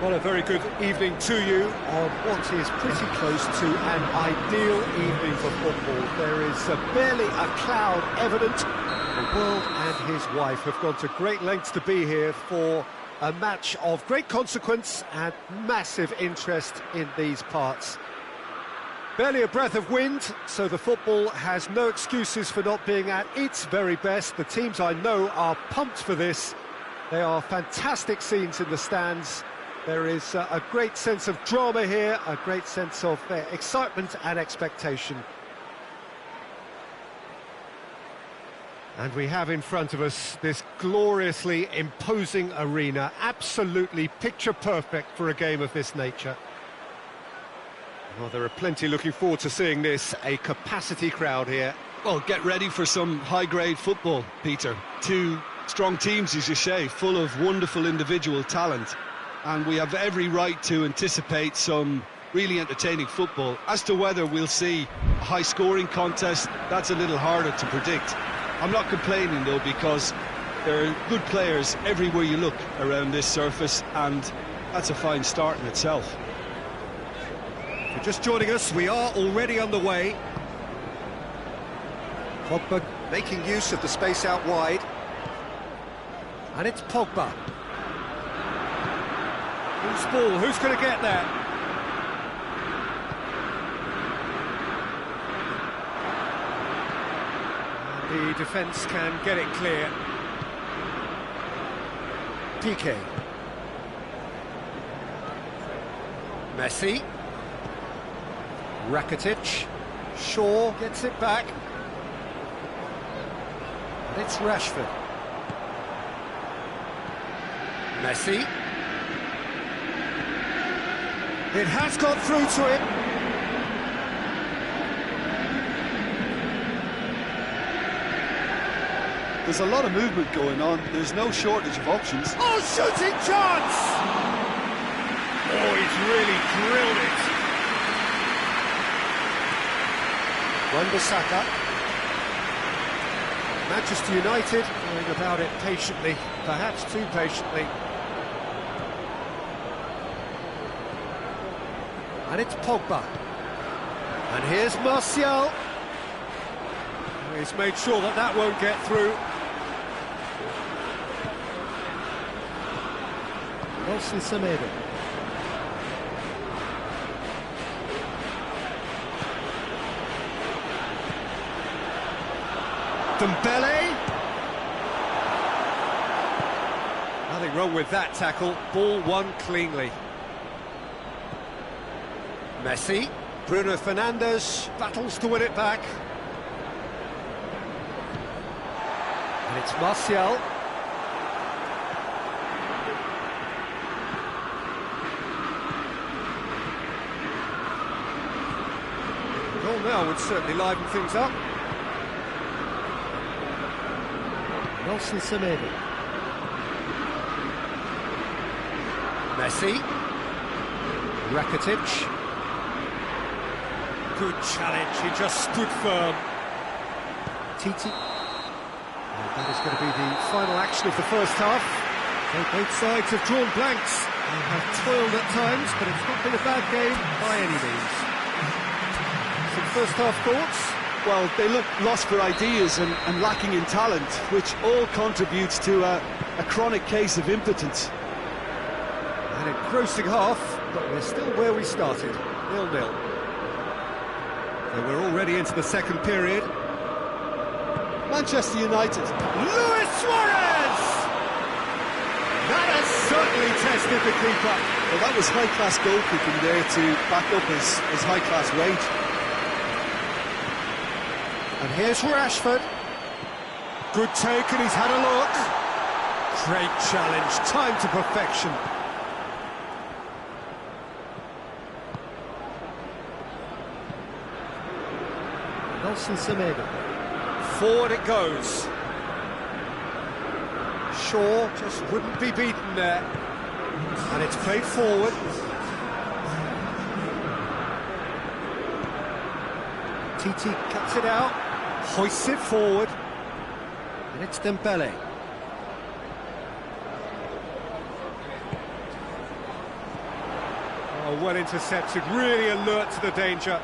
Well, a very good evening to you on what is pretty close to an ideal evening for football. There is barely a cloud evident. The world and his wife have gone to great lengths to be here for a match of great consequence and massive interest in these parts. Barely a breath of wind, so the football has no excuses for not being at its very best. The teams I know are pumped for this. They are fantastic scenes in the stands. There is a great sense of drama here, a great sense of excitement and expectation. And we have in front of us this gloriously imposing arena, absolutely picture perfect for a game of this nature. Well, there are plenty looking forward to seeing this, a capacity crowd here. Well, get ready for some high-grade football, Peter. Two strong teams, as you say, full of wonderful individual talent. And we have every right to anticipate some really entertaining football. As to whether we'll see a high-scoring contest, that's a little harder to predict. I'm not complaining, though, because there are good players everywhere you look around this surface, and that's a fine start in itself. If you're just joining us, we are already on the way. Pogba making use of the space out wide. And it's Pogba. Who's ball? Who's going to get there? And the defence can get it clear. PK. Messi. Rakitic. Shaw gets it back. And it's Rashford. Messi. It has got through to him. There's a lot of movement going on. There's no shortage of options. Oh, shooting chance! Oh, he's really drilled it. Wan-Bissaka. Manchester United going about it patiently, perhaps too patiently. And it's Pogba. And here's Martial. He's made sure that that won't get through. Nelson Semedo. Dembele. Nothing wrong with that tackle. Ball won cleanly. Messi. Bruno Fernandes battles to win it back. And it's Martial. Goal now would certainly liven things up. Nelson Semedo. Messi. Rakitic. Good challenge, he just stood firm. Titi. And that is going to be the final action of the first half. So both sides have drawn blanks and have toiled at times, but it's not been a bad game by any means. Some first half thoughts? Well, they look lost for ideas and lacking in talent, which all contributes to a chronic case of impotence. An engrossing half, but we're still where we started, 0-0. So we're already into the second period. Manchester United. Luis Suarez! That has certainly tested the keeper. Well, that was high-class goalkeeping there to back up his high-class rage. And here's Rashford. Good take, and he's had a look. Great challenge, time to perfection. Nelson Semedo. Forward it goes. Shaw just wouldn't be beaten there. And it's played forward. Titi cuts it out, hoists it forward. And it's Dembele. Oh, well intercepted, really alert to the danger.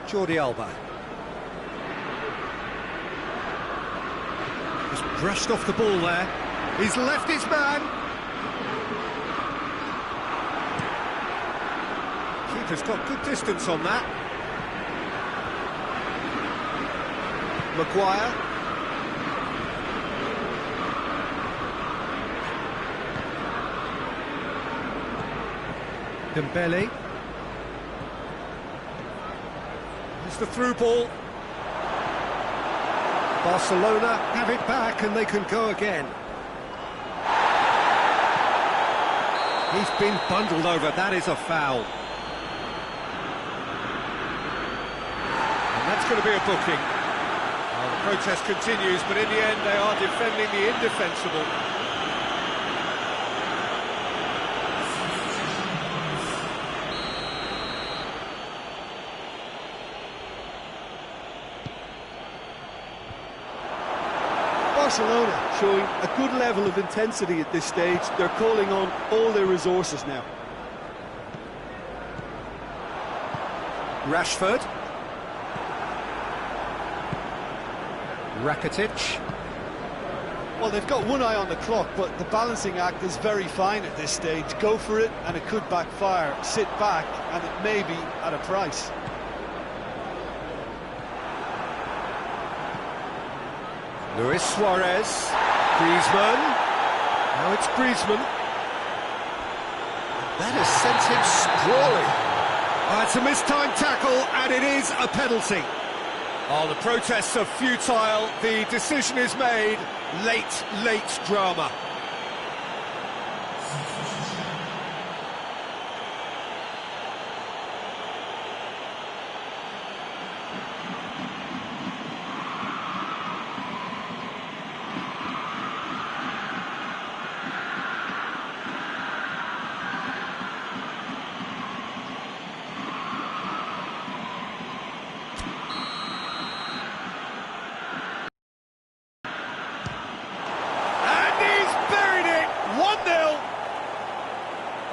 Jordi Alba. He's brushed off the ball there. He's left his man. Keeper's got good distance on that. Maguire. Dembele. It's the through ball. Barcelona have it back and they can go again. He's been bundled over, that is a foul. And that's going to be a booking. Well, the protest continues, but in the end they are defending the indefensible. Barcelona showing a good level of intensity at this stage. They're calling on all their resources now. Rashford. Rakitic. Well, they've got one eye on the clock, but the balancing act is very fine at this stage. Go for it, and it could backfire. Sit back, and it may be at a price. Luis Suarez. Griezmann. Now it's Griezmann. That has sent him sprawling. Oh, it's a mistimed tackle, and it is a penalty. Oh, the protests are futile. The decision is made. Late drama.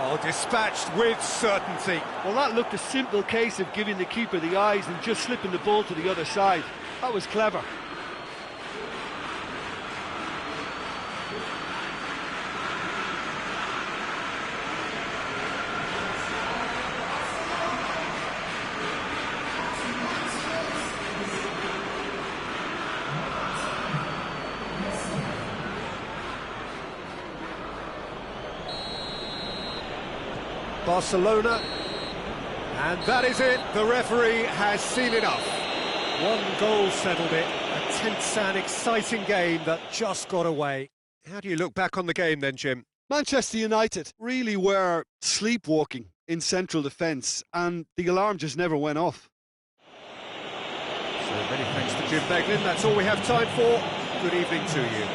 Oh, dispatched with certainty. Well, that looked a simple case of giving the keeper the eyes and just slipping the ball to the other side. That was clever. Barcelona, and that is it. The referee has seen enough. One goal settled it. A tense and exciting game that just got away. How do you look back on the game then, Jim? Manchester United really were sleepwalking in central defence, and the alarm just never went off. So many thanks to Jim Beglin. That's all we have time for. Good evening to you.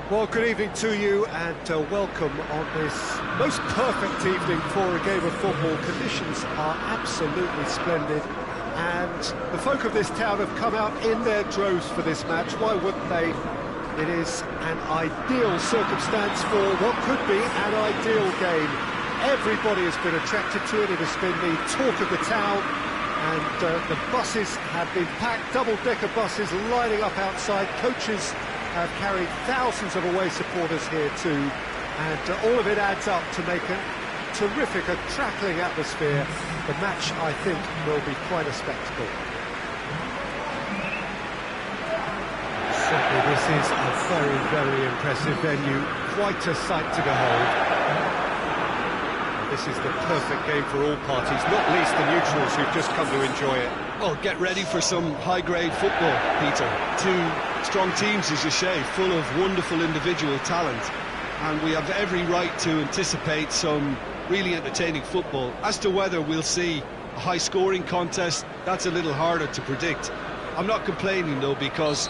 Well, good evening to you and welcome on this most perfect evening for a game of football. Conditions are absolutely splendid and the folk of this town have come out in their droves for this match. Why wouldn't they? It is an ideal circumstance for what could be an ideal game. Everybody has been attracted to it. It has been the talk of the town and the buses have been packed, double-decker buses lining up outside. Coaches have carried thousands of away supporters here too, and all of it adds up to make a terrific, crackling atmosphere. The match, I think, will be quite a spectacle. Certainly this is a very, very impressive venue, quite a sight to behold. This is the perfect game for all parties, not least the neutrals who've just come to enjoy it. Well, get ready for some high-grade football, Peter. Two strong teams, as you say, full of wonderful individual talent. And we have every right to anticipate some really entertaining football. As to whether we'll see a high-scoring contest, that's a little harder to predict. I'm not complaining, though, because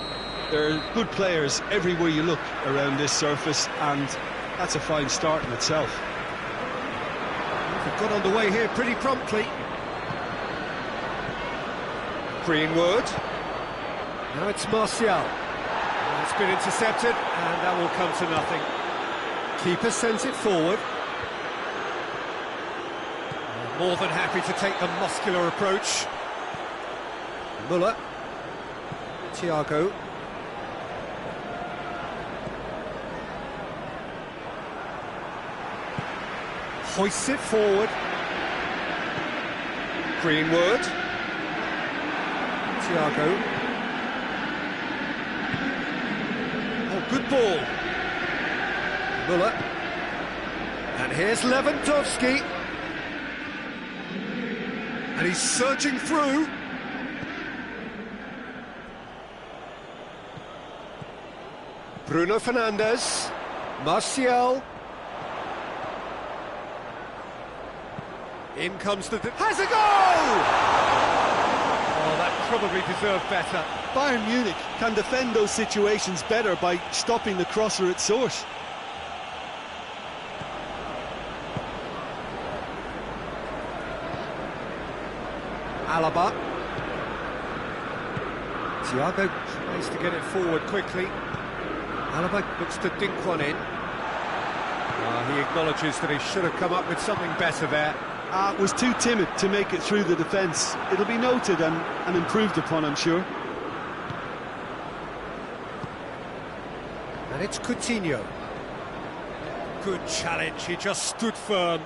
there are good players everywhere you look around this surface, and that's a fine start in itself. We've got underway here pretty promptly. Greenwood. Now it's Martial. It's been intercepted, and that will come to nothing. Keeper sends it forward. More than happy to take the muscular approach. Muller. Thiago. Hoists it forward. Greenwood. Thiago. Oh, good ball. Muller. And here's Lewandowski. And he's surging through. Bruno Fernandes. Martial. In comes the... Has a goal! Oh, that probably deserved better. Bayern Munich can defend those situations better by stopping the crosser at source. Alaba. Thiago tries to get it forward quickly. Alaba looks to dink one in. He acknowledges that he should have come up with something better there. Was too timid to make it through the defence. It'll be noted and improved upon, I'm sure. And it's Coutinho. Good challenge, he just stood firm.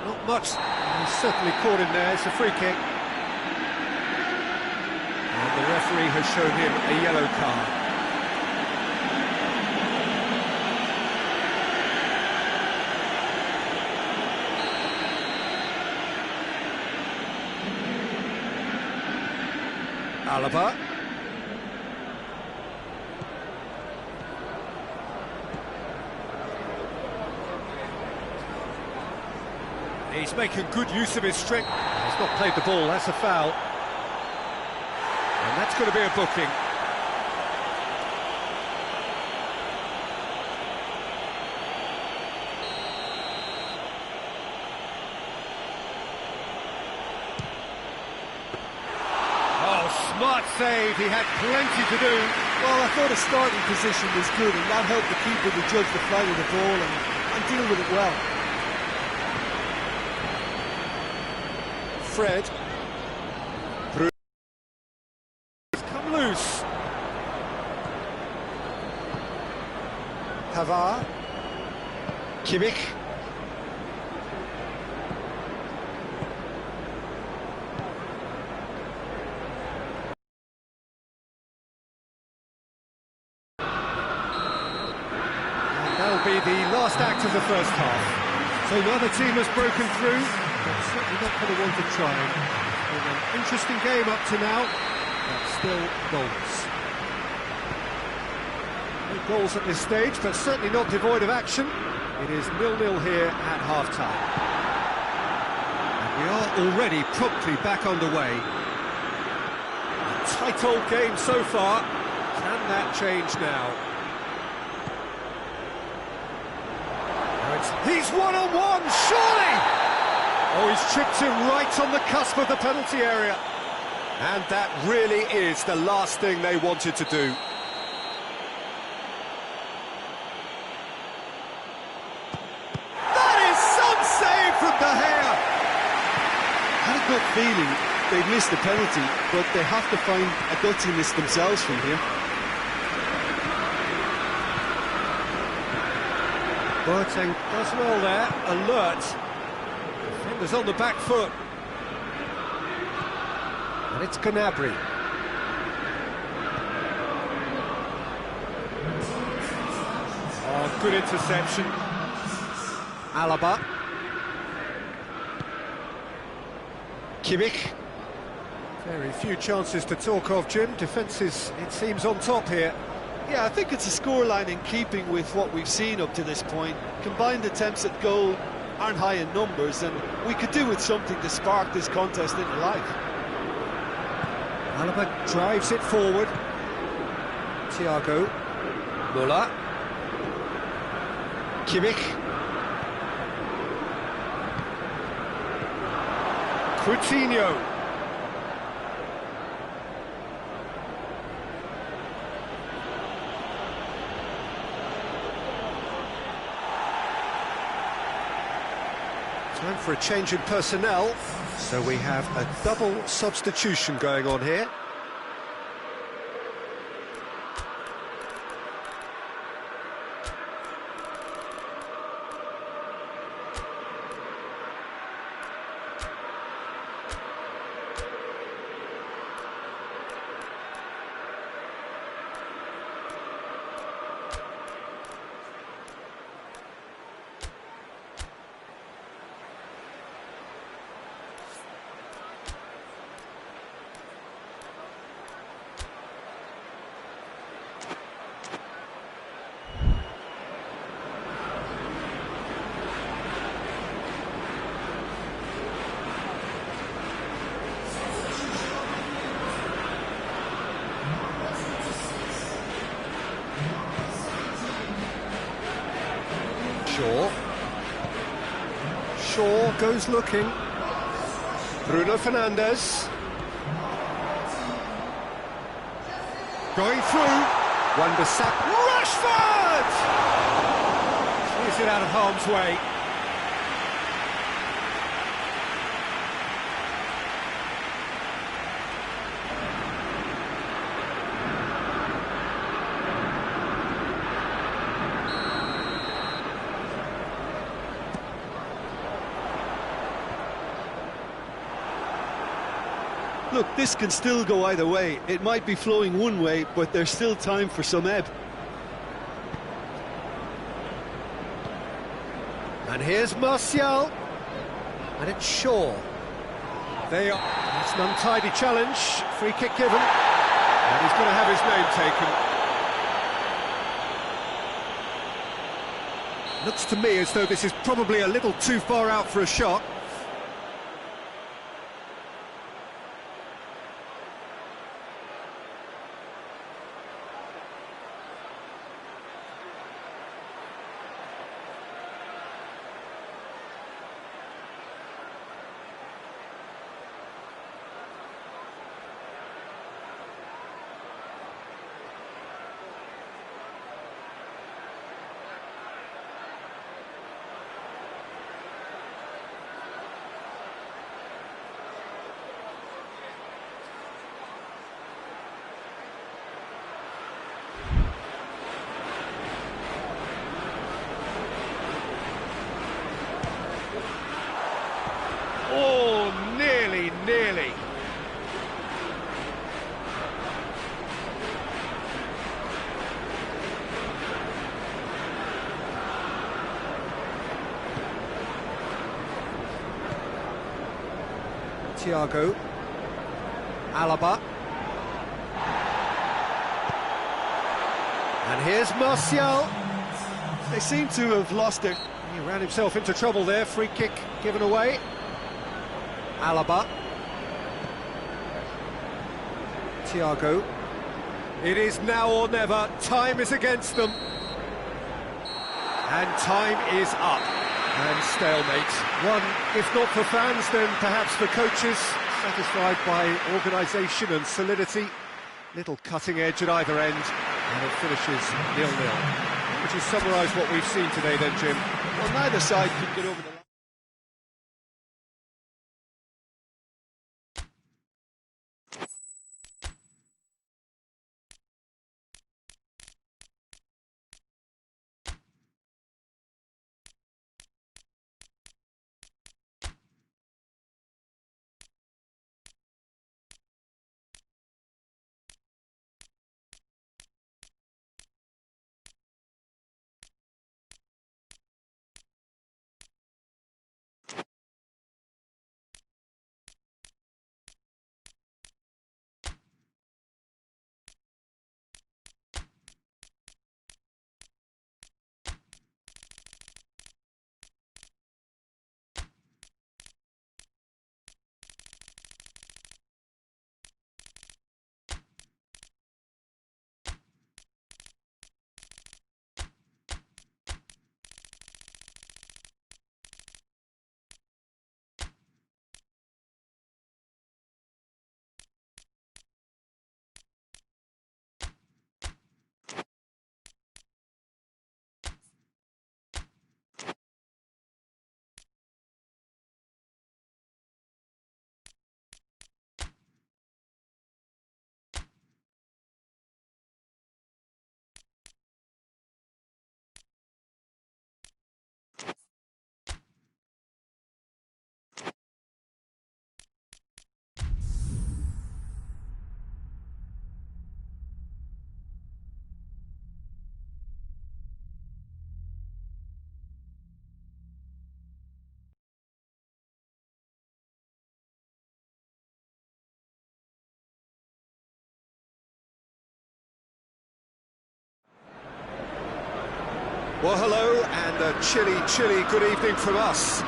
Not much, he's certainly caught him there, it's a free kick. And the referee has shown him a yellow card. Alaba. He's making good use of his strength. He's not played the ball, that's a foul. And that's going to be a booking. Smart save, he had plenty to do. Well, I thought his starting position was good, and that helped the keeper to judge the flight of the ball and deal with it well. Fred. Come loose. Pavard. Kimmich. That'll be the last act of the first half. So neither team has broken through, but certainly not going to want to try. Been an interesting game up to now, but still goals. No goals at this stage, but certainly not devoid of action. It is 0-0 here at half-time. And we are already promptly back underway. tight old game so far. Can that change now? He's one-on-one, surely! Oh, he's chipped him right on the cusp of the penalty area. And that really is the last thing they wanted to do. That is some save from De Gea! I had a good feeling they'd missed the penalty, but they have to find a gutsiness themselves from here. Boateng does well there, alert. Defenders on the back foot. And it's Gnabry. Oh, good interception. Alaba. Kimmich. Very few chances to talk of, Jim. Defence is, it seems, on top here. Yeah, I think it's a scoreline in keeping with what we've seen up to this point. Combined attempts at goal aren't high in numbers, and we could do with something to spark this contest into life. Alaba drives it forward. Thiago. Muller. Kimmich. Coutinho. Time for a change in personnel, so we have a double substitution going on here. Shaw goes looking. Bruno Fernandes. Going through. Wan-Bissaka. Rashford! Clears it out of harm's way. Look, this can still go either way. It might be flowing one way, but there's still time for some ebb. And here's Martial. And it's Shaw. They are. It's an untidy challenge. Free kick given. And he's going to have his name taken. Looks to me as though this is probably a little too far out for a shot. Oh, nearly. Thiago. Alaba. And here's Martial. They seem to have lost it. He ran himself into trouble there. Free kick given away. Alaba. Thiago. It is now or never. Time is against them. And time is up. And stalemate. One, if not for fans, then perhaps for coaches, satisfied by organisation and solidity. Little cutting edge at either end, and it finishes 0-0. Would you summarise what we've seen today then, Jim? Well, neither side could get over the line. Well, hello, and a chilly good evening from us.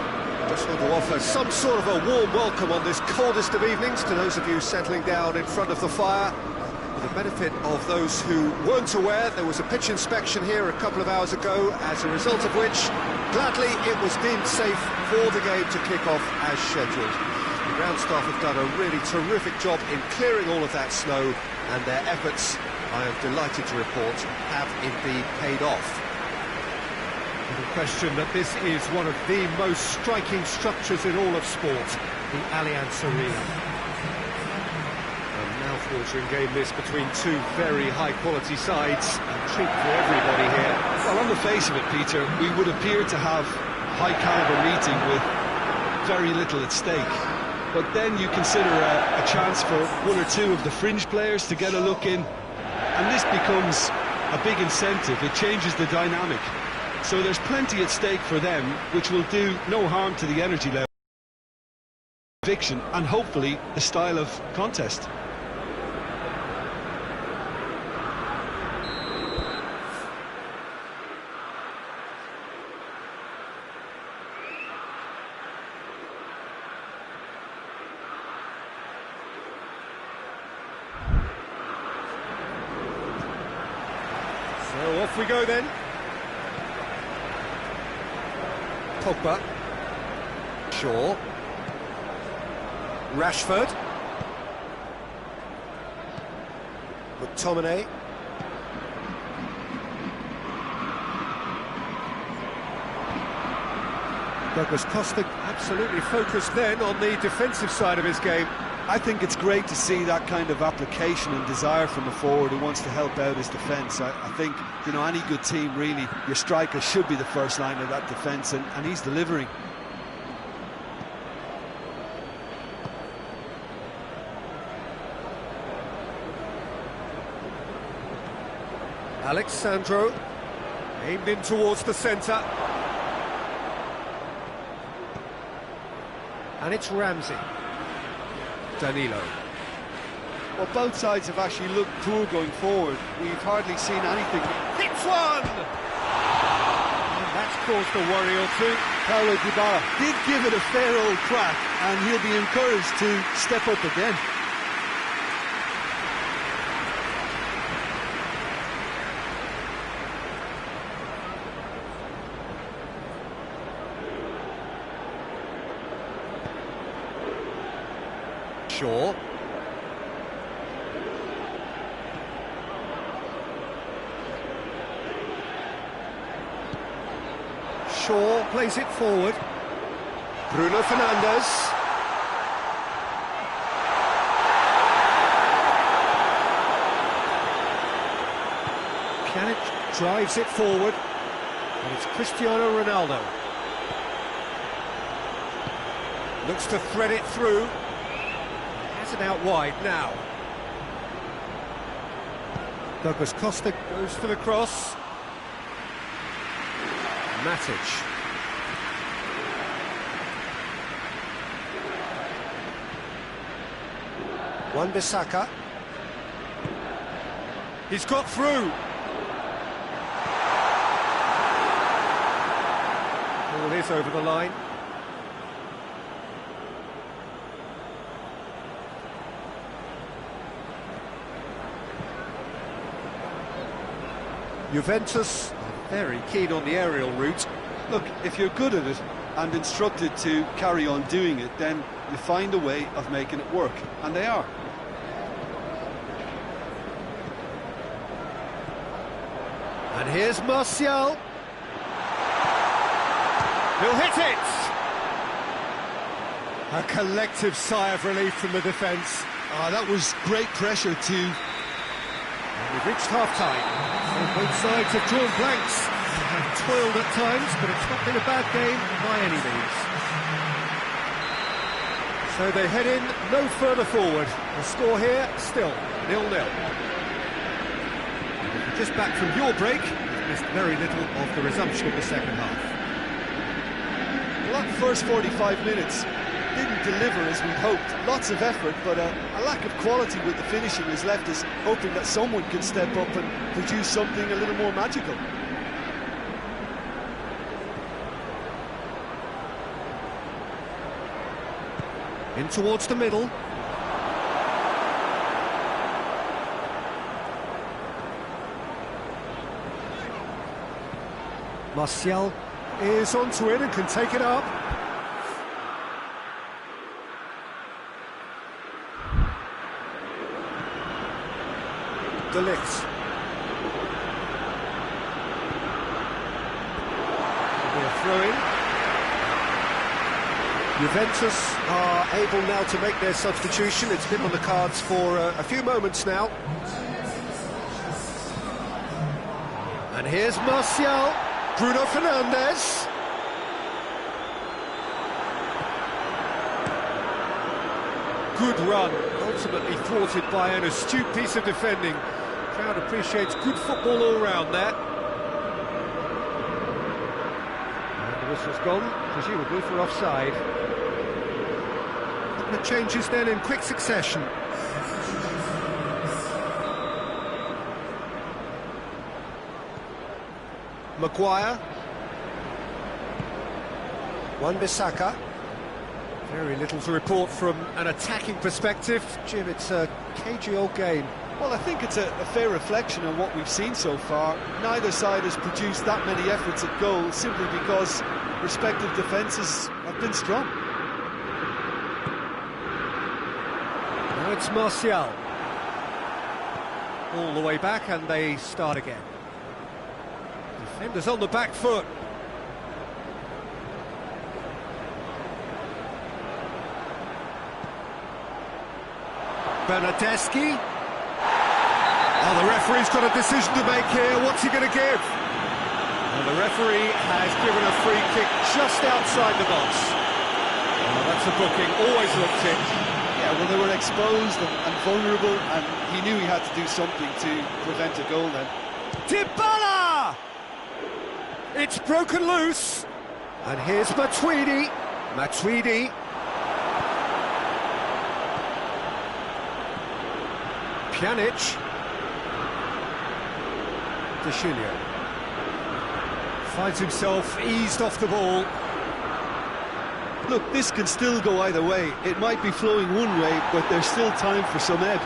Just want to offer some sort of a warm welcome on this coldest of evenings to those of you settling down in front of the fire. For the benefit of those who weren't aware, there was a pitch inspection here a couple of hours ago, as a result of which, gladly, it was deemed safe for the game to kick off as scheduled. The ground staff have done a really terrific job in clearing all of that snow, and their efforts, I am delighted to report, have indeed paid off. No question that this is one of the most striking structures in all of sport, the Allianz Arena. A mouth-watering game this between two very high-quality sides, a treat for everybody here. Well, on the face of it, Peter, we would appear to have a high-caliber meeting with very little at stake. But then you consider a chance for one or two of the fringe players to get a look in, and this becomes a big incentive. It changes the dynamic. So there's plenty at stake for them, which will do no harm to the energy level, conviction, and hopefully the style of contest. So off we go then. Pogba, Shaw, Rashford, McTominay, Douglas Costa absolutely focused then on the defensive side of his game. I think it's great to see that kind of application and desire from a forward who wants to help out his defence. I think, you know, any good team, really, your striker should be the first line of that defence, and he's delivering. Alex Sandro, aimed in towards the centre. And it's Ramsey. Danilo. Well, both sides have actually looked poor going forward. We've hardly seen anything. Hits one! And that's caused a worry or two. Paulo Dybala did give it a fair old crack, and he'll be encouraged to step up again. Shaw. Shaw plays it forward. Bruno Fernandes. Pjanic drives it forward. And it's Cristiano Ronaldo. Looks to thread it through. Has it out wide now. Douglas Costa goes for the cross. Matic. Wan-Bissaka. He's got through. Ball is over the line. Juventus are very keen on the aerial route. Look, if you're good at it and instructed to carry on doing it, then you find a way of making it work, and they are. And here's Martial. He'll hit it! A collective sigh of relief from the defence. That was great pressure too. And we've reached half-time. Both sides have drawn blanks. They have toiled at times, but it's not been a bad game by any means. So they head in no further forward. The score here, still 0-0. If you're just back from your break, you've missed very little of the resumption of the second half. Well, that first 45 minutes didn't deliver as we'd hoped. Lots of effort, but a lack of quality with the finishing has left us hoping that someone can step up and produce something a little more magical. In towards the middle. Martial is onto it and can take it up. De Ligt. We're throwing. Juventus are able now to make their substitution. It's been on the cards for a few moments now. And here's Martial. Bruno Fernandes. Good run, ultimately thwarted by an astute piece of defending. Crowd appreciates good football all round there. And the whistle's gone, presumably for offside. A couple of changes then in quick succession. Maguire. Wan-Bissaka. Very little to report from an attacking perspective. Jim, it's a cagey old game. Well, I think it's a fair reflection on what we've seen so far. Neither side has produced that many efforts at goal simply because respective defences have been strong. Now it's Martial. All the way back and they start again. Defenders on the back foot. Bernardeschi. Oh, the referee's got a decision to make here. What's he going to give? And the referee has given a free kick just outside the box. Oh, that's a booking. Always looked it. Yeah, well, they were exposed and vulnerable, and he knew he had to do something to prevent a goal then. Dybala! It's broken loose. And here's Matuidi. Matuidi. Pjanic. De Chilio. Finds himself eased off the ball. Look, this can still go either way. It might be flowing one way, but there's still time for some ebb.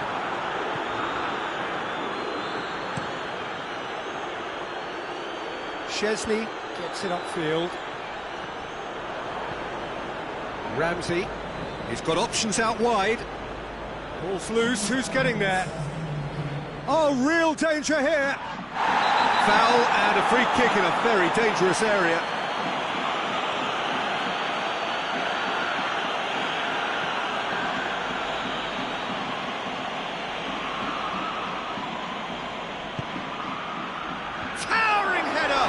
Szczesny gets it upfield. Ramsey, he's got options out wide. Ball's loose, who's getting there? Oh, real danger here! Foul and a free kick in a very dangerous area. Towering header!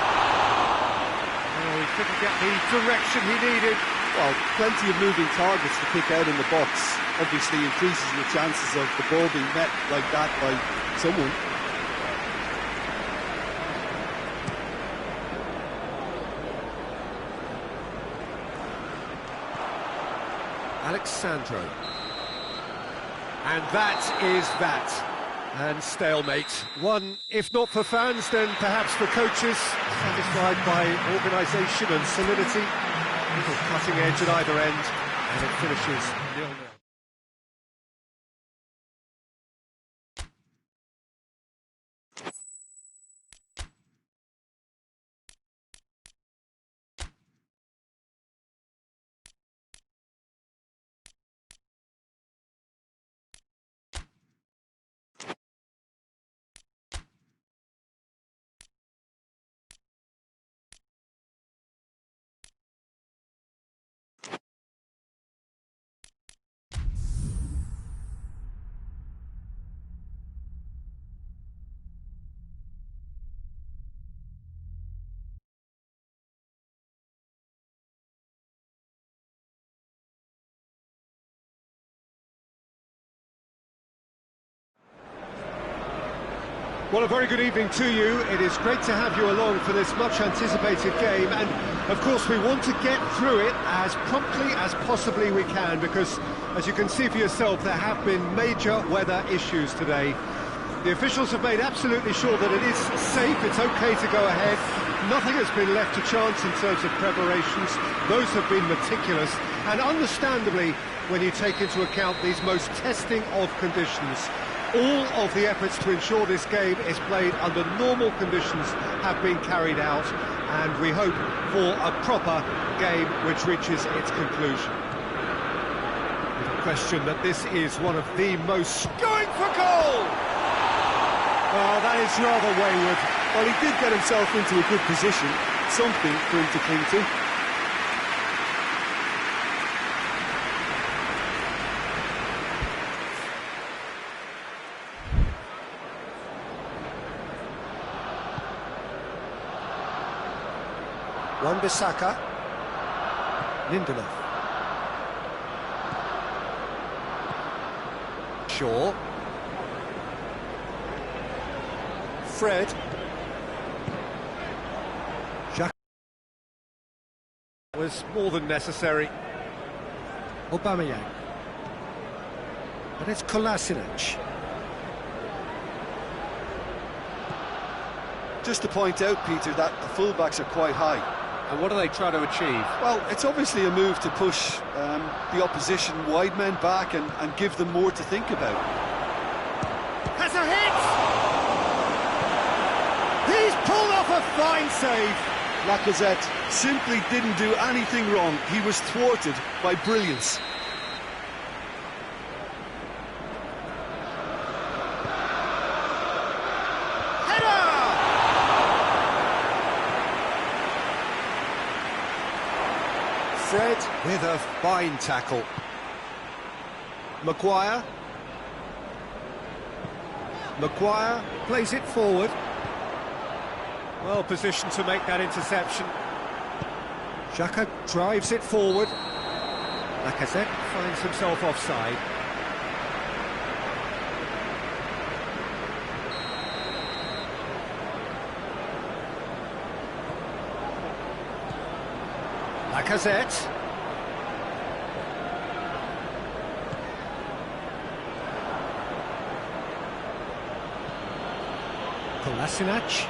Oh, he couldn't get the direction he needed. Well, plenty of moving targets to pick out in the box. Obviously increases the chances of the ball being met like that by someone. Alexandro. And that is that. And stalemate. One, if not for fans, then perhaps for coaches, satisfied by organisation and solidity. Little cutting edge at either end, and it finishes 0-0. Well, a very good evening to you. It is great to have you along for this much-anticipated game, and of course we want to get through it as promptly as possibly we can, because, as you can see for yourself, there have been major weather issues today. The officials have made absolutely sure that it is safe, it's okay to go ahead. Nothing has been left to chance in terms of preparations. Those have been meticulous, and understandably, when you take into account these most testing of conditions, all of the efforts to ensure this game is played under normal conditions have been carried out, and we hope for a proper game which reaches its conclusion. Without question that this is one of the most... Going for goal! Oh, that is rather wayward. Well, he did get himself into a good position, something for him to cling to. Wan-Bissaka, Lindelof, Shaw, Fred, Xhaka was more than necessary. Aubameyang, and it's Kolasinac. Just to point out, Peter, that the fullbacks are quite high. And what are they trying to achieve? Well, it's obviously a move to push the opposition wide men back and give them more to think about. Has a hit! He's pulled off a fine save! Lacazette simply didn't do anything wrong. He was thwarted by brilliance. Fred with a fine tackle. Maguire plays it forward. Well positioned to make that interception. Xhaka drives it forward. Lacazette finds himself offside. Lacazette. Kolasinac.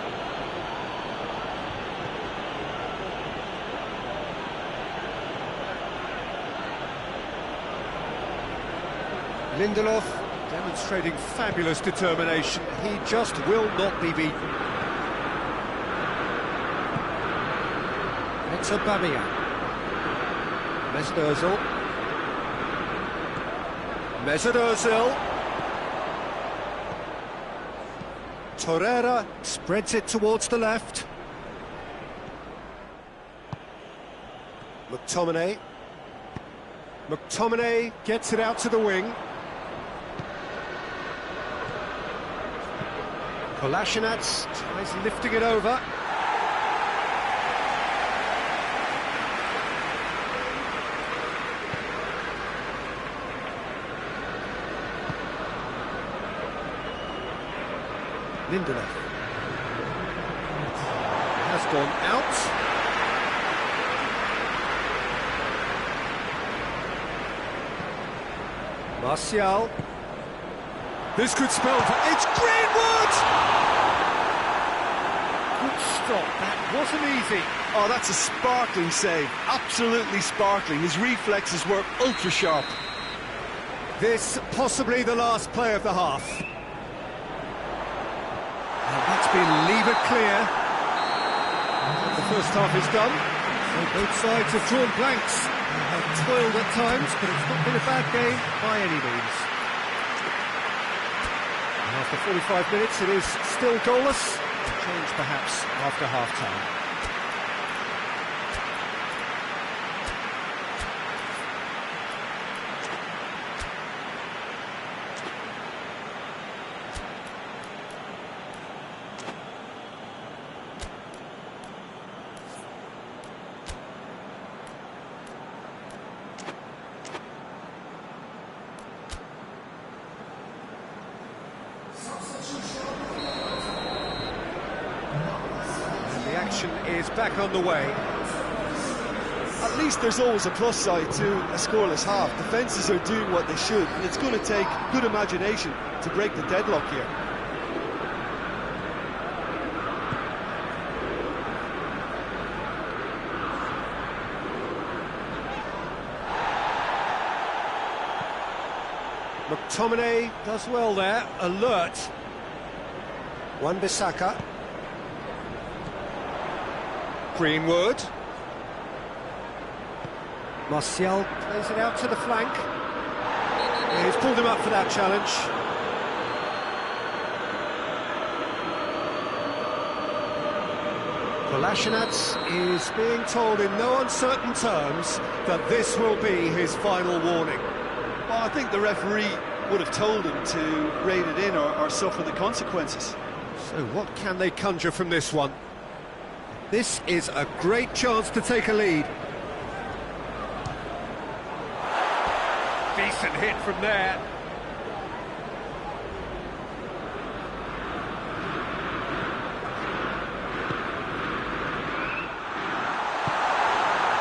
Lindelof demonstrating fabulous determination. He just will not be beaten. It's Aubameyang. Mesut Ozil. Mesut Ozil. Torreira spreads it towards the left. McTominay. McTominay gets it out to the wing. Kolasinac tries lifting it over. Lindelöf has gone out. Martial. This could spell it's Greenwood! Good stop, that wasn't easy. Oh, that's a sparkling save, absolutely sparkling. His reflexes were ultra sharp. This possibly the last play of the half. And that's been levered clear. The first half is done. So both sides have drawn blanks. They have toiled at times, but it's not been a bad game by any means. And after 45 minutes, it is still goalless. A change perhaps after half-time. The action is back on the way. At least there's always a plus side to a scoreless half. Defences are doing what they should, and it's going to take good imagination to break the deadlock here. McTominay does well there, alert. Wan-Bissaka. Greenwood. Martial plays it out to the flank. Yeah, he's pulled him up for that challenge. Kolasinac is being told in no uncertain terms that this will be his final warning. Well, I think the referee would have told him to rein it in or suffer the consequences. So what can they conjure from this one? This is a great chance to take a lead. Decent hit from there.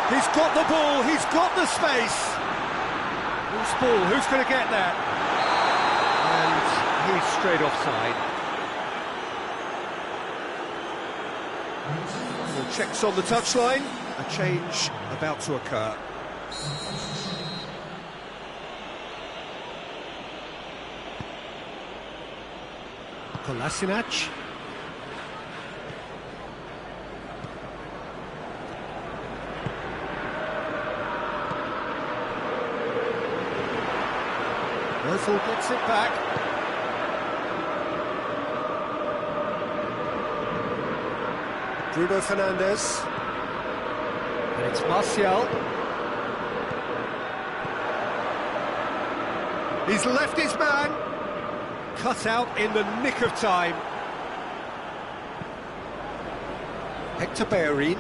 He's got the ball, he's got the space. Who's ball? Who's going to get that? And he's straight offside. Checks on the touchline. A change about to occur. Kolasinac. Ozil gets it back. Bruno Fernandes. And it's Martial. He's left his man. Cut out in the nick of time. Hector Bellerin.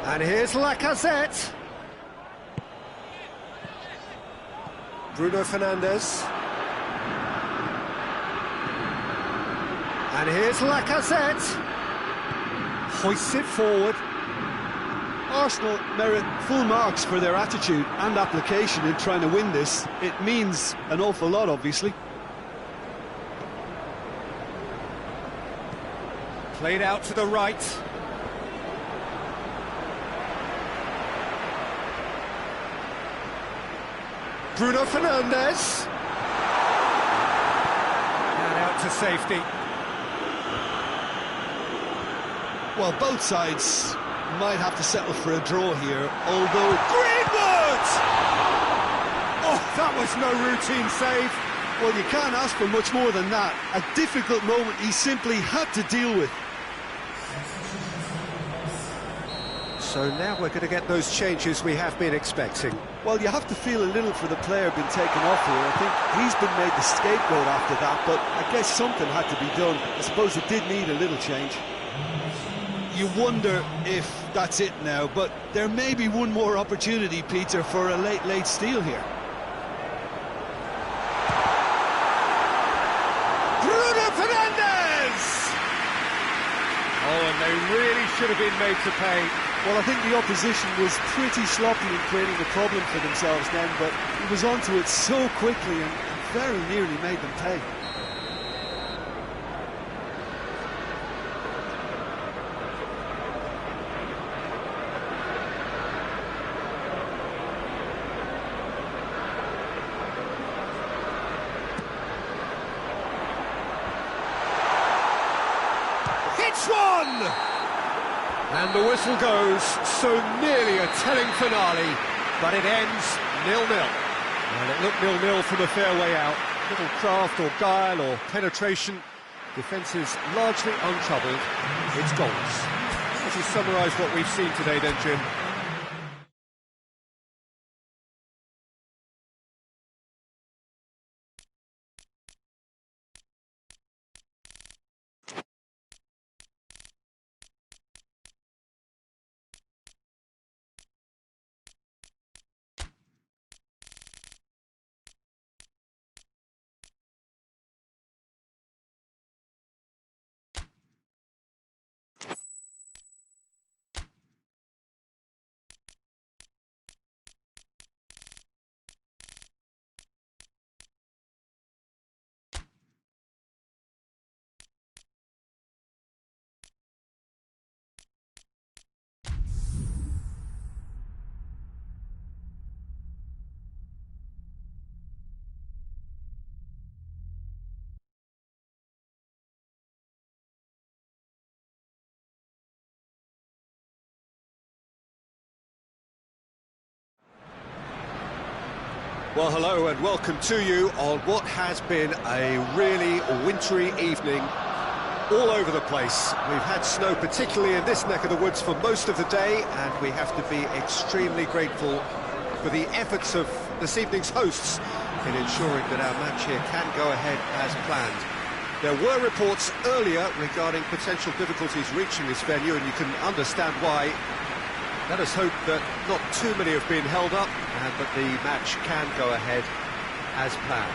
And here's Lacazette. Bruno Fernandes. And here's Lacazette. Hoists it forward. Arsenal merit full marks for their attitude and application in trying to win this. It means an awful lot, obviously. Played out to the right. Bruno Fernandes. And out to safety. Well, both sides might have to settle for a draw here, although... Greenwood! it! Oh, that was no routine save. Well, you can't ask for much more than that. A difficult moment he simply had to deal with. So now we're going to get those changes we have been expecting. Well, you have to feel a little for the player being taken off here. I think he's been made the scapegoat after that, but I guess something had to be done. I suppose it did need a little change. You wonder if that's it now, but there may be one more opportunity, Peter, for a late steal here. Oh, and they really should have been made to pay. Well, I think the opposition was pretty sloppy in creating a problem for themselves then, but he was onto it so quickly and very nearly made them pay. Hits one! And the whistle goes, so nearly a telling finale, but it ends 0-0. And it looked 0-0 from a fair way out. Little craft or guile or penetration. Defence is largely untroubled. It's goals. Let's just summarise what we've seen today then, Jim. Well, hello and welcome to you on what has been a really wintry evening all over the place. We've had snow, particularly in this neck of the woods, for most of the day, and we have to be extremely grateful for the efforts of this evening's hosts in ensuring that our match here can go ahead as planned. There were reports earlier regarding potential difficulties reaching this venue, and you can understand why. Let us hope that not too many have been held up and that the match can go ahead as planned.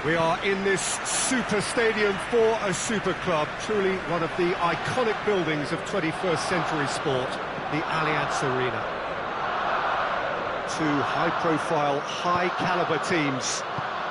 We are in this super stadium for a super club, truly one of the iconic buildings of 21st century sport, the Allianz Arena. Two high-profile, high-caliber teams.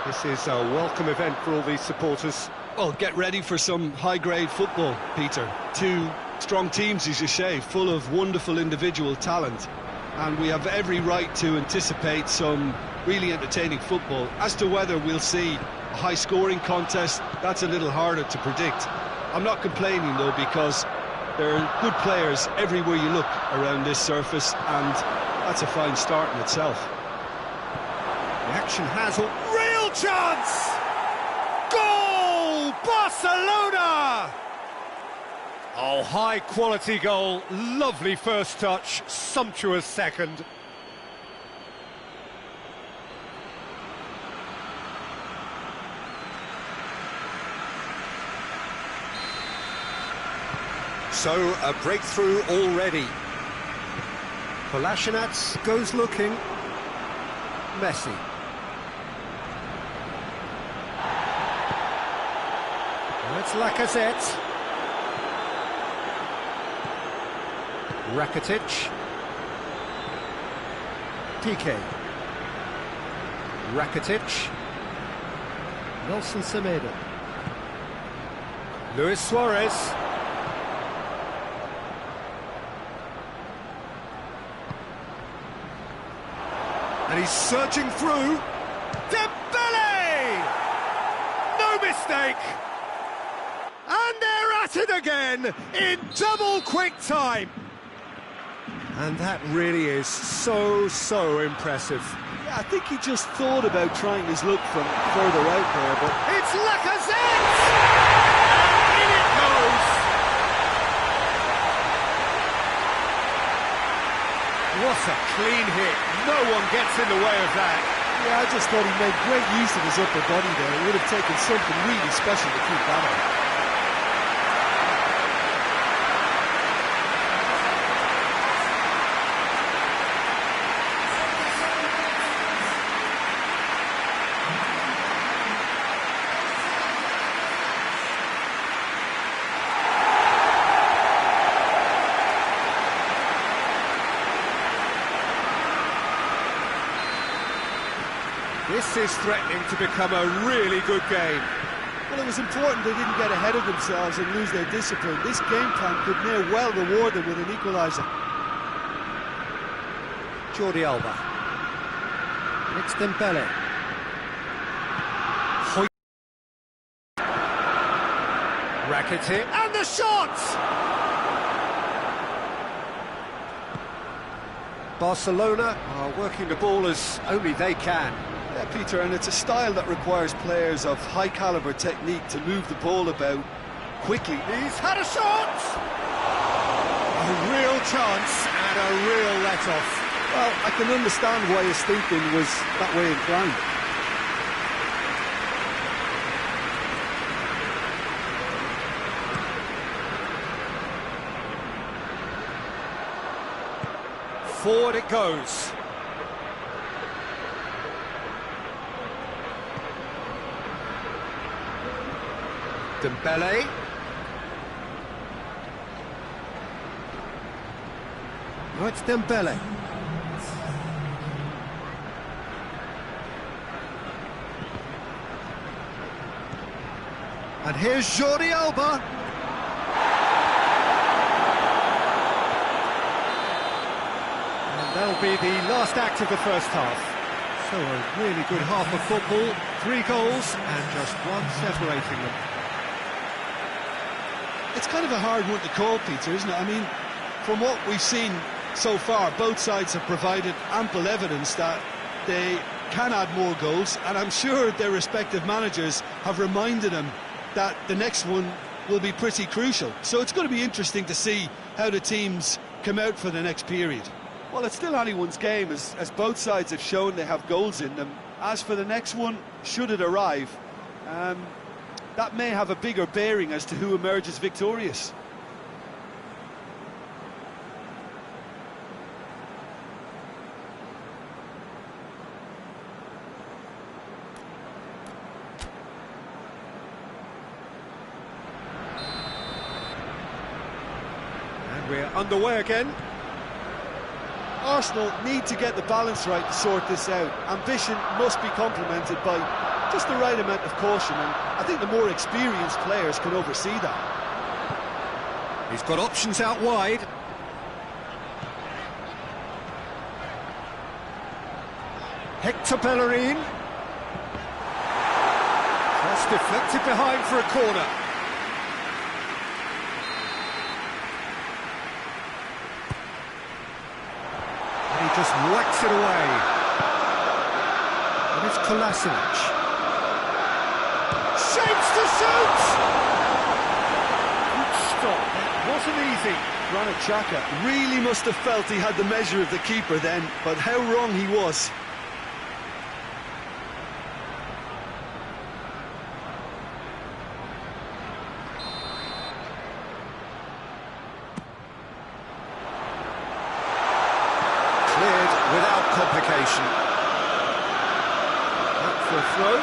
This is a welcome event for all these supporters. Well, get ready for some high-grade football, Peter. Two strong teams, as you say, full of wonderful individual talent, and we have every right to anticipate some really entertaining football. As to whether we'll see a high-scoring contest, that's a little harder to predict. I'm not complaining, though, because there are good players everywhere you look around this surface, and that's a fine start in itself. The action has a real chance! Goal! Barcelona! Oh, high-quality goal, lovely first touch, sumptuous second. So, a breakthrough already. Kolasinac goes looking. Messi. That's Lacazette. Rakitic. Piqué. Rakitic. Nelson Semedo. Luis Suarez. And he's surging through. Dembele! No mistake! And they're at it again in double quick time. And that really is so impressive. Yeah, I think he just thought about trying his luck from further out there, but... It's Lacazette! And in it goes! What a clean hit. No one gets in the way of that. Yeah, I just thought he made great use of his upper body there. It would have taken something really special to keep that on. This is threatening to become a really good game. Well, it was important they didn't get ahead of themselves and lose their discipline. This game plan could near well reward them with an equaliser. Jordi Alba. It's Dembele. Rakitic. And the shot! Barcelona are working the ball as only they can. Yeah, Peter, and it's a style that requires players of high-caliber technique to move the ball about quickly. He's had a shot! A real chance and a real let-off. Well, I can understand why his thinking was that way inclined. Forward it goes. Dembele. Oh, it's Dembele. And here's Jordi Alba. And that'll be the last act of the first half. So a really good half of football, 3 goals and just one separating them. It's kind of a hard one to call, Peter, isn't it? I mean, from what we've seen so far, both sides have provided ample evidence that they can add more goals, and I'm sure their respective managers have reminded them that the next one will be pretty crucial. So it's going to be interesting to see how the teams come out for the next period. Well, it's still anyone's game, as both sides have shown they have goals in them. As for the next one, should it arrive, that may have a bigger bearing as to who emerges victorious. And we're underway again. Arsenal need to get the balance right to sort this out. Ambition must be complemented by just the right amount of caution, and I think the more experienced players can oversee that. He's got options out wide. Hector Bellerin. Cross deflected behind for a corner. And he just whacks it away. And it's Kolasinac. Shapes to shoot! Good stop, that wasn't easy. Granit Xhaka really must have felt he had the measure of the keeper then, but how wrong he was. Cleared without complication. Up for a throw.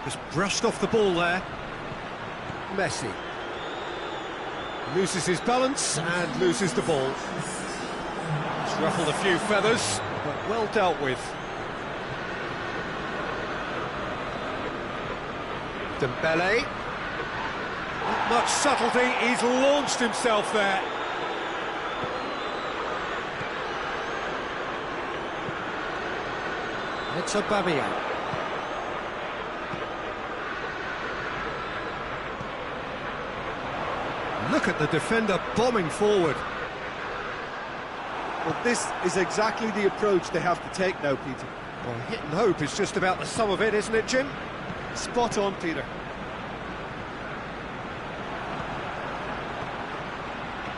Just brushed off the ball there. Messi. Loses his balance and loses the ball. It's ruffled a few feathers, but well dealt with. Dembele. Not much subtlety, he's launched himself there. It's Aubameyang. Look at the defender bombing forward. Well, this is exactly the approach they have to take now, Peter. Well, hit and hope is just about the sum of it, isn't it, Jim? Spot on, Peter.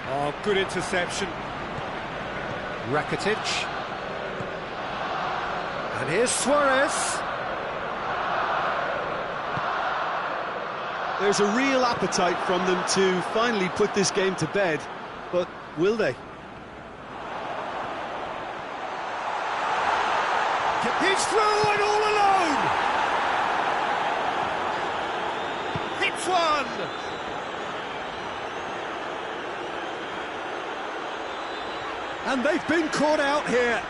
Oh, good interception. Rakitic. And here's Suarez. There's a real appetite from them to finally put this game to bed, but will they? He's through and all alone! Hits one! And they've been caught out here.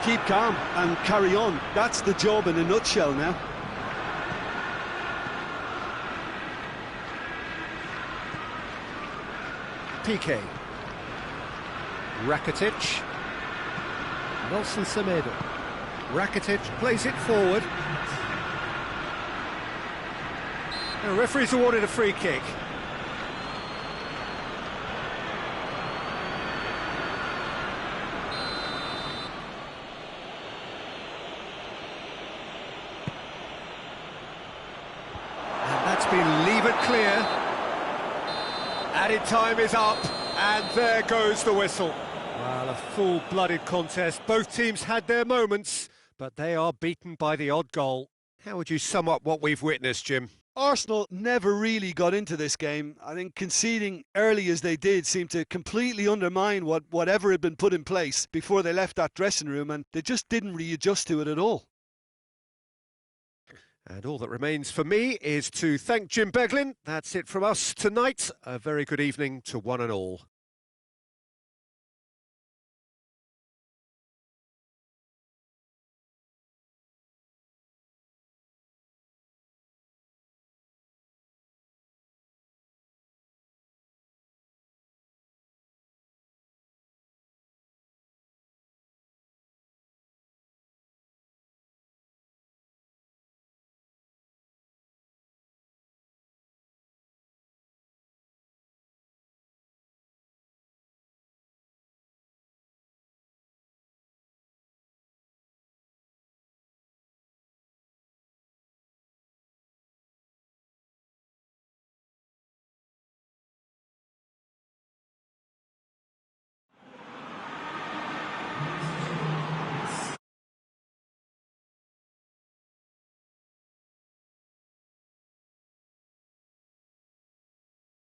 Keep calm and carry on. That's the job in a nutshell now. PK. Rakitic. Nelson Semedo. Rakitic plays it forward. The referee's awarded a free kick. And that's been levered clear. Added time is up, and there goes the whistle. Well, a full-blooded contest. Both teams had their moments, but they are beaten by the odd goal. How would you sum up what we've witnessed, Jim? Arsenal never really got into this game. I think conceding early as they did seemed to completely undermine whatever had been put in place before they left that dressing room, and they just didn't readjust to it at all. And all that remains for me is to thank Jim Beglin. That's it from us tonight. A very good evening to one and all.